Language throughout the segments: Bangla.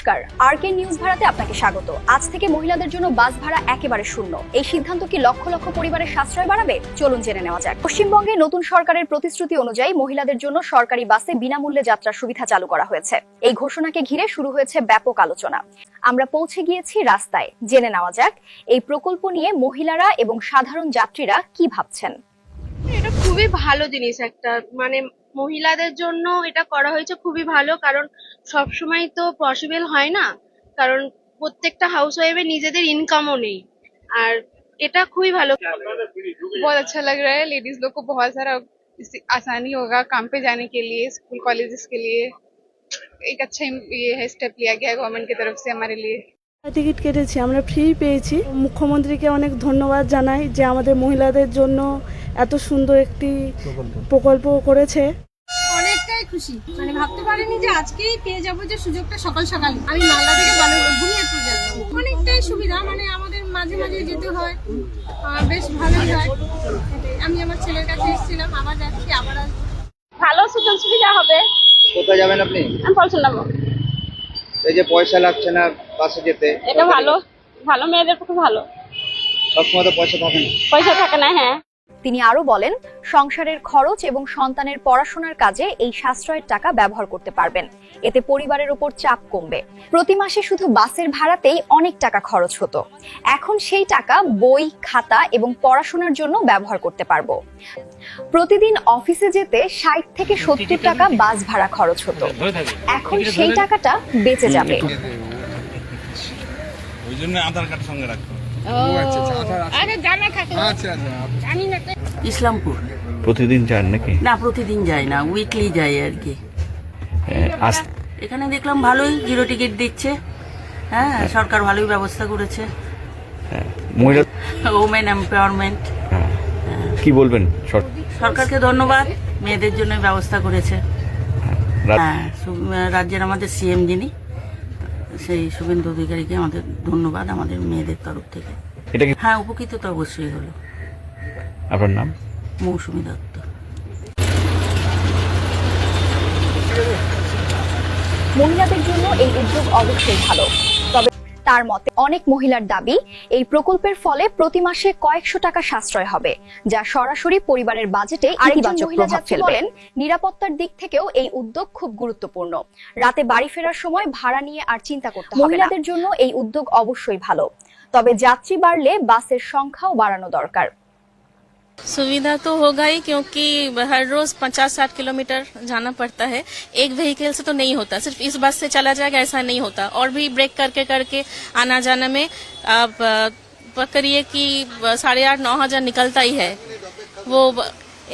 নমস্কার, আরকে নিউজ ভাড়াতে আপনাকে স্বাগত। আজ থেকে মহিলাদের জন্য বাস ভাড়া একেবারে শূন্য। এই সিদ্ধান্ত কি লক্ষ লক্ষ পরিবারের সাশ্রয় বাড়াবে? চলুন জেনে নেওয়া যাক। পশ্চিমবঙ্গে নতুন সরকারের প্রতিশ্রুতি অনুযায়ী মহিলাদের জন্য সরকারি বাসে বিনামূল্যে যাত্রার সুবিধা চালু করা হয়েছে। এই ঘোষণাকে ঘিরে শুরু হয়েছে ব্যাপক আলোচনা। আমরা পৌঁছে গিয়েছি রাস্তায়, জেনে নেওয়া যাক এই প্রকল্প নিয়ে মহিলারা এবং সাধারণ যাত্রীরা কি ভাবছেন। এটা খুবই ভালো জিনিস একটা, মানে মহিলাদের জন্য এটা করা হয়েছে খুবই ভালো, কারণ সবসময় তো পসিবল হয় না, কারণ প্রত্যেকটা হাউস ওয়াইফের নিজেদের ইনকামও নেই। আর এটা খুবই ভালো। बहुत अच्छा लग रहा है। लेडीज लोग को बहुत सारा आसानी होगा काम पे जाने के लिए, स्कूल कॉलेजेस के लिए। एक अच्छा ये है स्टेप लिया गया है गवर्नमेंट की तरफ से हमारे लिए। টিকিট কেটেছি, আমরা ফ্রি পেয়েছি। মুখ্যমন্ত্রীকে অনেক ধন্যবাদ জানাই যে আমাদের মহিলাদের জন্য এত সুন্দর একটি প্রকল্প করেছে। অনেকটাই খুশি, মানে ভাবতে পারিনি যে আজকেই পেয়ে যাবো যে সুযোগটা সকাল সকাল। আমি মালদা থেকে বুনিয়াদপুর যাচ্ছি, অনেকটাই সুবিধা, মানে আমাদের মাঝে মাঝে যেতে হয়, বেশ ভালোই হয়। আমি আমার ছেলের কাছে এসেছিলাম, আবার যাচ্ছি, আবার আসবো। ভালো সুযোগ সুবিধা হবে। কোথায় যাবেন আপনি? আমি পড়াশোনা নেবো। এই যে পয়সা লাগছে না বাসে যেতে, এটা ভালো, ভালো মেয়েদের পক্ষে ভালো। সবসময় তো পয়সা পাবেন, পয়সা থাকে না। হ্যাঁ, তিনি আরো বলেন, সংসারের খরচ এবং সন্তানের পড়াশোনার কাজে এই সাশ্রয়ের টাকা ব্যবহার করতে পারবেন। এতে পরিবারের উপর চাপ কমবে। প্রতি মাসে শুধু বাসের ভাড়াতেই অনেক টাকা খরচ হতো, এখন সেই টাকা বই, খাতা এবং পড়াশোনার জন্য ব্যবহার করতে পারবো। প্রতিদিন অফিসে যেতে 60 থেকে 70 টাকা বাস ভাড়া খরচ হতো, এখন সেই টাকাটা বেঁচে যাবে। ওই জন্য আধার কার্ড সঙ্গে রাখতে। ইসলামপুর প্রতিদিন যান নাকি? না, প্রতিদিন যাই না, উইকলি যাই আর কি। এখানে দেখলাম ভালোই জিরো টিকিট দিচ্ছে। হ্যাঁ, সরকার ভালোই ব্যবস্থা করেছে। মহিলা ওমেন এম্পাওয়ারমেন্ট। কি বলবেন? সরকারকে ধন্যবাদ, মেয়েদের জন্য ব্যবস্থা করেছে। হ্যাঁ, রাজ্যের আমাদের সিএম যিনি, সেই শুভেন্দু অধিকারীকে আমাদের ধন্যবাদ আমাদের মেয়েদের তরফ থেকে। এটা কি? হ্যাঁ, উপকৃত তো অবশ্যই হলো। আপনার নাম? মৌসুমী দত্ত। মহিলাদের জন্য এই উদ্যোগ অবশ্যই ভালো, তবে তার মতে অনেক মহিলার দাবি এই প্রকল্পের ফলে প্রতি মাসে কয়েকশো টাকা সাশ্রয় হবে, যা সরাসরি পরিবারের বাজেটে ইতিবাচক প্রভাব ফেলবে। নিরাপত্তার দিক থেকেও এই উদ্যোগ খুব গুরুত্বপূর্ণ। রাতে বাড়ি ফেরার সময় ভাড়া নিয়ে আর চিন্তা করতে হবে না। মহিলাদের জন্য এই উদ্যোগ অবশ্যই ভালো, তবে যাত্রী বাড়লে বাসের সংখ্যাও বাড়ানো দরকার। सुविधा तो होगा ही, क्योंकि हर रोज 50-60 किलोमीटर जाना पड़ता है। एक व्हीकल से तो नहीं होता, सिर्फ इस बस से चला जाएगा ऐसा नहीं होता, और भी ब्रेक करके करके आना जाना में आप पकड़िए कि 8,500-9,000 निकलता ही है। वो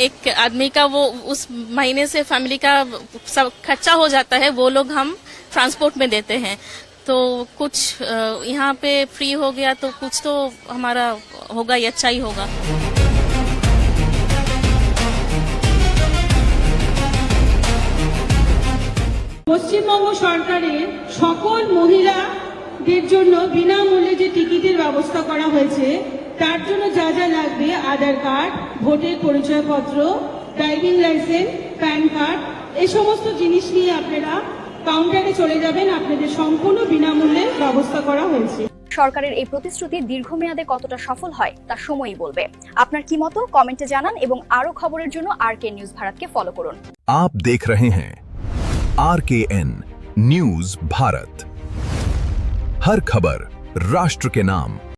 एक आदमी का वो उस महीने से फैमिली का सब खर्चा हो जाता है, वो लोग हम ट्रांसपोर्ट में देते हैं। तो कुछ यहाँ पे फ्री हो गया तो कुछ तो हमारा होगा ही, अच्छा ही होगा। পশ্চিমবঙ্গ সরকারের সকল মহিলাদের জন্য বিনামূল্যে যে টিকিটের ব্যবস্থা করা হয়েছে, তার জন্য যা যা লাগবে, আধার কার্ড, ভোটের পরিচয়পত্র, ড্রাইভিং লাইসেন্স, প্যান কার্ড, এই সমস্ত জিনিস নিয়ে আপনারা কাউন্টারে চলে যাবেন, আপনাদের সম্পূর্ণ বিনামূল্যে ব্যবস্থা করা হয়েছে। সরকারের এই প্রতিশ্রুতি দীর্ঘমেয়াদে কতটা সফল হয় তা সময়ই বলবে। আপনার কি মত কমেন্টে জানান, এবং আরো খবরের জন্য আরকে নিউজ ভারতকে ফলো করুন। आप देख रहे हैं RKN न्यूज भारत, हर खबर राष्ट्र के नाम।